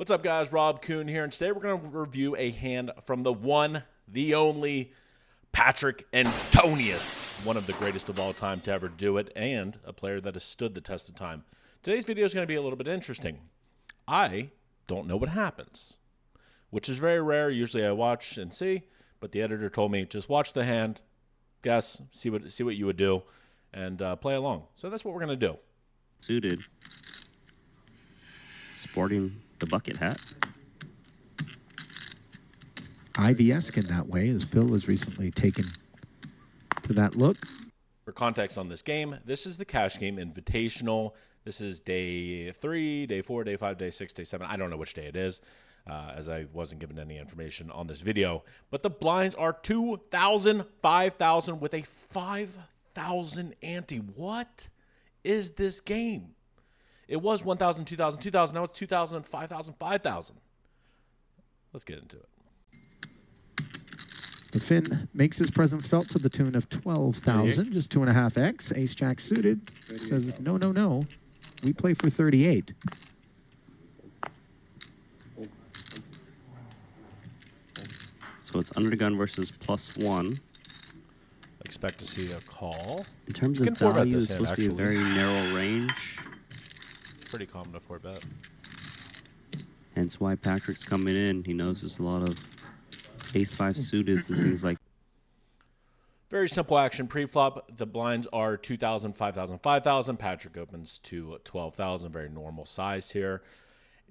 What's up, guys? Rob Kuhn here, and today we're going to review a hand from the one, the only, Patrik Antonius, one of the greatest of all time to ever do it, and a player that has stood the test of time. Today's video is going to be a little bit interesting. I don't know what happens, which is very rare. Usually I watch and see, but the editor told me, just watch the hand, guess, see what you would do, and play along. So that's what we're going to do. Suited, sporting the bucket hat. IVS in that way, as Phil has recently taken to that look. For context on this game, this is the cash game invitational. This is day 3, day 4, day 5, day 6, day 7. I don't know which day it is, as I wasn't given any information on this video. But the blinds are 2,000, 5,000 with a 5,000 ante. What is this game? It was 1,000, 2,000, 2,000. Now it's 2,000, 5,000, 5,000. Let's get into it. The Finn makes his presence felt to the tune of 12,000, just 2.5x. Ace Jack suited says, no, no, no. We play for 38. So it's under the gun versus +1. Expect to see a call. In terms of value, it's supposed to be a very narrow range. Pretty common to 4-bet. Hence why Patrik's coming in. He knows there's a lot of ace-5 suited and things like that. Very simple action. Pre-flop, the blinds are 2,000, 5,000, 5,000. Patrik opens to 12,000. Very normal size here.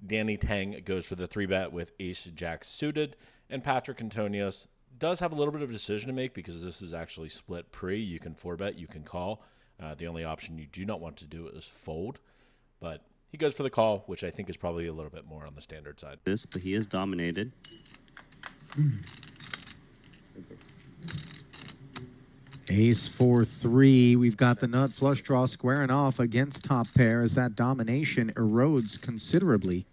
Tang goes for the 3-bet with ace-jack suited. And Patrik Antonius does have a little bit of a decision to make because this is actually split pre. You can 4-bet, you can call. The only option you do not want to do is fold. But he goes for the call, which I think is probably a little bit more on the standard side. But he is dominated. Ace 4-3. We've got the nut flush draw squaring off against top pair as that domination erodes considerably.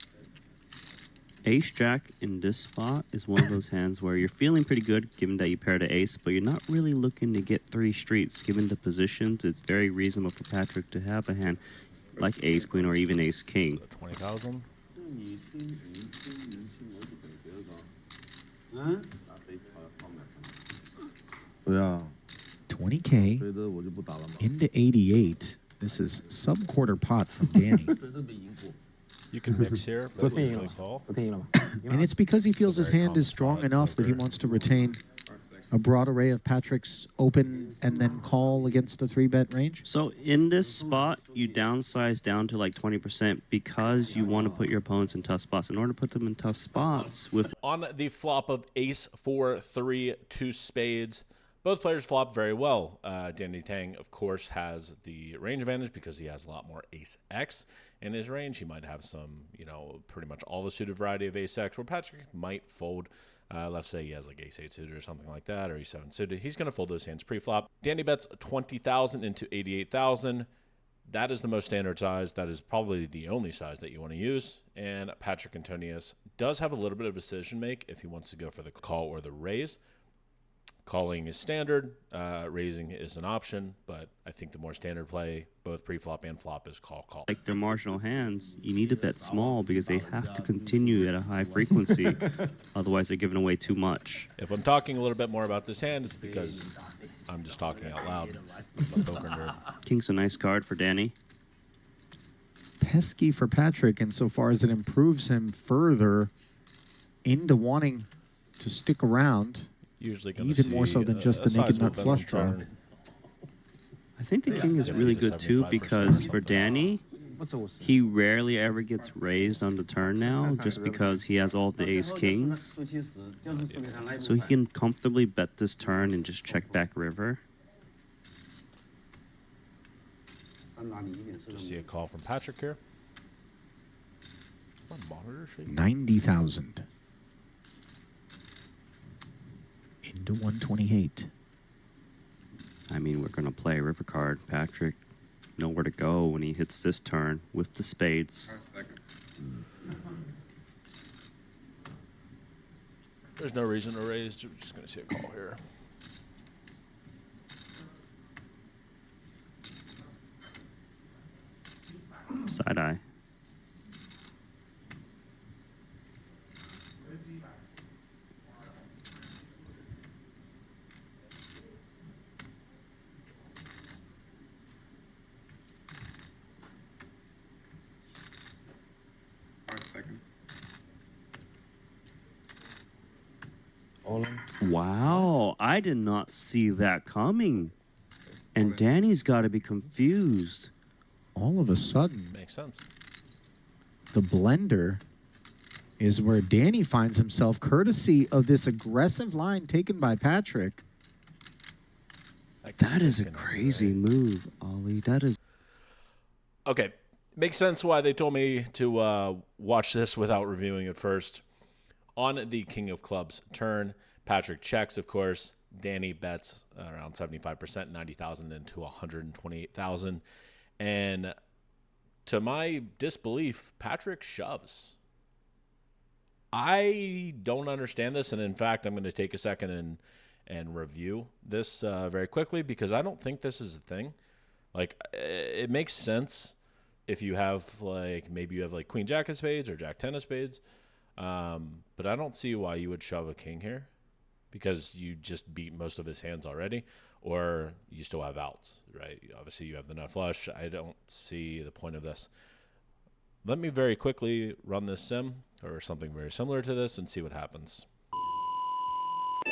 Ace-jack in this spot is one of those hands where you're feeling pretty good given that you pair to ace, but you're not really looking to get 3 streets. Given the positions, it's very reasonable for Patrik to have a hand like ace-queen or even ace-king. 20,000. Yeah. 20K into 88. This is sub-quarter pot from Danny. You can mix here, but usually call. And it's because he feels his hand is strong enough that he wants to retain a broad array of Patrik's open and then call against the 3-bet range. So in this spot, you downsize down to like 20% because you want to put your opponents in tough spots. In order to put them in tough spots with... On the flop of ace 4-3, 2 spades, both players flop very well. Tang, of course, has the range advantage because he has a lot more ace-x in his range. He might have some, pretty much all the suited variety of ace-x, where Patrik might fold. Let's say he has like ace-8 suited or something like that, or ace-7 suited. He's going to fold those hands pre-flop. Danny bets 20,000 into 88,000. That is the most standard size. That is probably the only size that you want to use. And Patrik Antonius does have a little bit of a decision to make if he wants to go for the call or the raise. Calling is standard, raising is an option, but I think the more standard play, both pre-flop and flop, is call. Like their marginal hands, you need to bet small because they have to continue at a high frequency. Otherwise, they're giving away too much. If I'm talking a little bit more about this hand, it's because I'm just talking out loud. I'm a poker nerd. King's a nice card for Danny. Pesky for Patrik insofar as it improves him further into wanting to stick around. Usually even more so than just the naked nut flush draw. I think the king is really good too because for Danny, he rarely ever gets raised on the turn now just because he has all the ace kings. So he can comfortably bet this turn and just check back river. Just see a call from Patrik here. My monitor shaking. 90,000. Into 128. I mean, we're going to play a river card. Patrik, know where to go when he hits this turn with the spades. There's no reason to raise. We're just going to see a call here. Side eye. Wow, I did not see that coming. And Danny's got to be confused. All of a sudden, Makes sense. the blender is where Danny finds himself, courtesy of this aggressive line taken by Patrik. That is a crazy move, Ollie. That is... Okay. Makes sense why they told me to watch this without reviewing it first. On the King of Clubs turn, Patrik checks, of course. Danny bets around 75%, 90,000 into 128,000. And to my disbelief, Patrik shoves. I don't understand this, and in fact, I'm going to take a second and review this very quickly because I don't think this is a thing. Like, it makes sense if you have, like, maybe you have, like, Queen Jack of Spades or Jack 10 of Spades, but I don't see why you would shove a king here because you just beat most of his hands already, or you still have outs, right? Obviously, you have the nut flush. I don't see the point of this. Let me very quickly run this sim or something very similar to this and see what happens.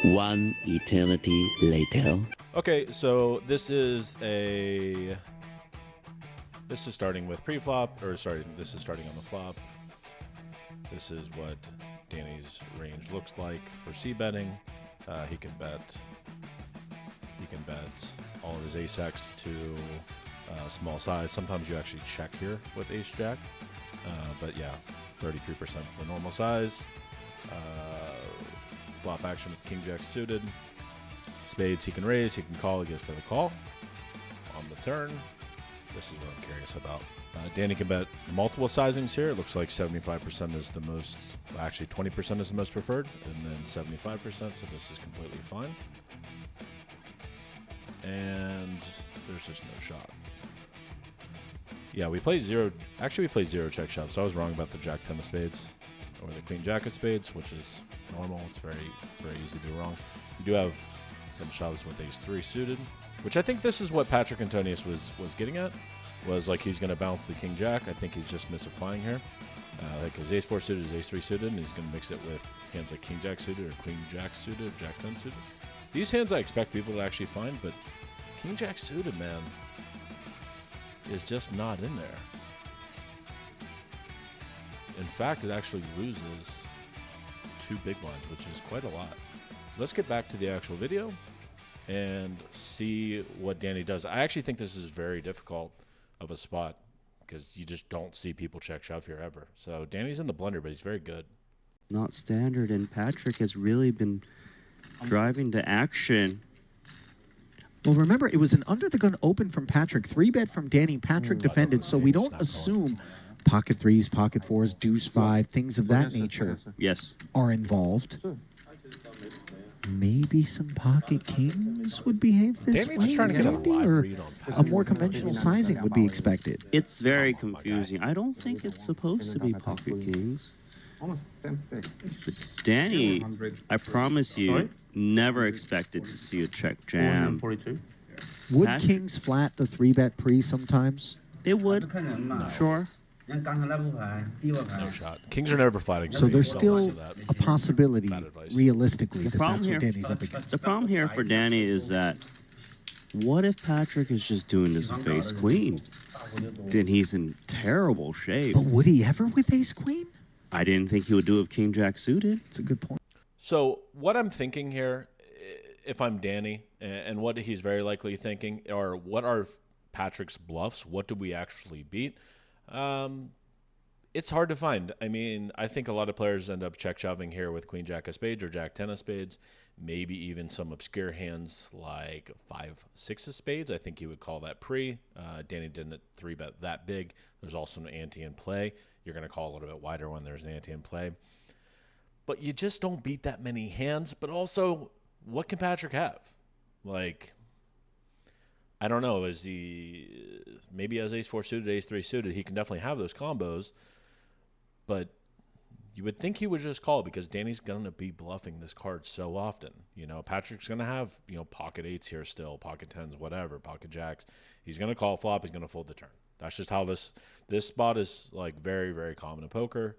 One eternity later. Okay, so this is starting with pre-flop, or sorry, this is starting on the flop. This is what Danny's range looks like for c-betting. He can bet all of his ace-x to small size. Sometimes you actually check here with ace-jack. But yeah, 33% for the normal size. Flop action with king-jack suited. Spades he can raise, he can call, he goes for the call. On the turn, this is what I'm curious about. Danny can bet multiple sizings here. It looks like 75% is the most, actually 20% is the most preferred, and then 75%, so this is completely fine. And there's just no shot. Yeah, we play zero check shove, so I was wrong about the Jack 10 of Spades or the Queen Jack of Spades, which is normal. It's very easy to be wrong. We do have some shoves with ace 3 suited, which I think this is what Patrik Antonius was getting at, was like he's going to bounce the King Jack. I think he's just misapplying here. Like his ace 4 suited is ace 3 suited, and he's going to mix it with hands like King Jack suited or Queen Jack suited or Jack 10 suited. These hands I expect people to actually find, but King Jack suited, man, is just not in there. In fact, it actually loses 2 big blinds, which is quite a lot. Let's get back to the actual video and see what Danny does. I actually think this is very difficult of a spot because you just don't see people check shove here ever. So Danny's in the blender, but he's very good. Not standard, and Patrik has really been driving to action. Well, remember, it was an under-the-gun open from Patrik. 3-bet from Danny. Patrik defended, so we don't assume pocket 3s, pocket 4s, deuce 5, things of that nature are involved. Maybe some pocket kings would behave this way, trying to get a live or read on a more conventional sizing would be expected. It's very confusing. I don't think it's supposed to be pocket kings. But Danny, I promise you, never expected to see a check jam. Would kings flat the 3-bet pre sometimes? They would, sure. No shot. Kings are never flatting. So there's still a possibility, realistically, The that problem that's here, what Danny's up against. the problem here for Danny is that what if Patrik is just doing this with ace queen? Then he's in terrible shape. But would he ever with ace queen? I didn't think he would do it with king jack suited. It's a good point. So what I'm thinking here, if I'm Danny, and what he's very likely thinking, are what are Patrik's bluffs? What do we actually beat? It's hard to find. I mean, I think a lot of players end up check shoving here with Queen Jack of Spades or Jack 10 of Spades, maybe even some obscure hands like 5-6 of Spades. I think you would call that pre. Danny didn't 3-bet that big. There's also an ante in play. You're going to call a little bit wider when there's an ante in play. But you just don't beat that many hands. But also, what can Patrik have? Like, I don't know. Is he maybe as ace 4 suited, ace 3 suited? He can definitely have those combos. But you would think he would just call because Danny's going to be bluffing this card so often. You know, Patrik's going to have, you know, pocket 8s here still, pocket 10s, whatever, pocket jacks. He's going to call flop. He's going to fold the turn. That's just how this spot is, like, very, very common in poker.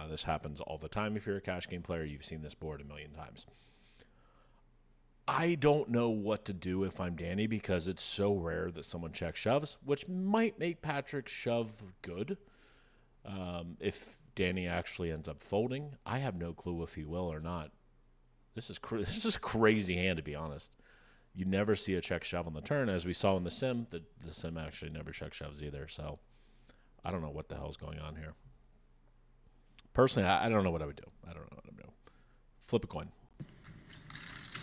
This happens all the time if you're a cash game player. You've seen this board a million times. I don't know what to do if I'm Danny because it's so rare that someone check shoves, which might make Patrik shove good. If Danny actually ends up folding, I have no clue if he will or not. This is a crazy hand, to be honest. You never see a check shove on the turn, as we saw in the sim. The sim actually never check shoves either, so I don't know what the hell's going on here. Personally, I don't know what I would do. I don't know what I'm doing. Flip a coin.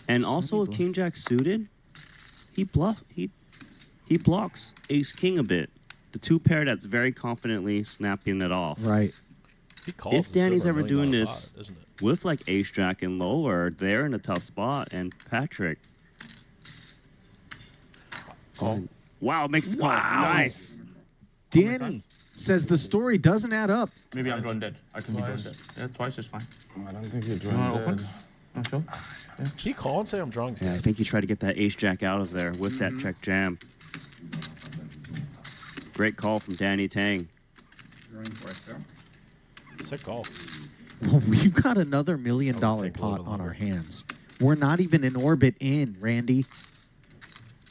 And also with King Jack suited, he blocks Ace King a bit. The two pair that's very confidently snapping it off. Right. If Danny's ever doing this with like Ace Jack and lower, they're in a tough spot. And Patrik. Oh, wow, makes the call. Nice. Danny says the story doesn't add up. Maybe I'm drawn dead. I can be drawn dead. Yeah, twice is fine. I don't think you're drawn dead. Not sure. Can you call and say I'm drunk? Yeah, I think he tried to get that Ace Jack out of there with that check jam. Great call from Danny Tang. Sick call. Well, we've got another $1 million pot on our hands. We're not even in orbit in, Randy.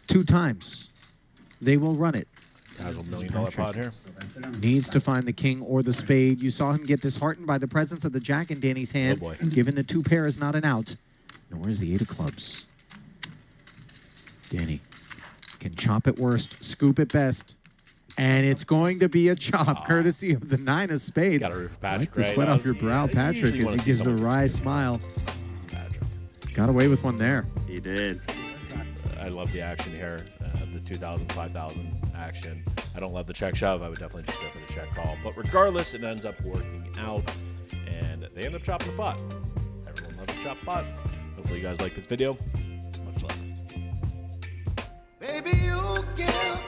2 times. They will run it. Has $1 million pot here. Needs to find the king or the spade. You saw him get disheartened by the presence of the jack in Danny's hand. Oh boy. Given the 2 pair is not an out. Nor is the 8 of clubs. Danny can chop at worst, scoop at best. And it's going to be a chop, courtesy of the 9 of spades. Got to root for Patrik, Wipe the right? sweat off your brow, Patrik, as he gives a wry smile. Got away with one there. He did. I love the action here, the 2,000, 5,000 action. I don't love the check shove. I would definitely just go for the check call. But regardless, it ends up working out, and they end up chopping the pot. Everyone loves to chop the pot. Hopefully you guys like this video. Much love. Baby, you give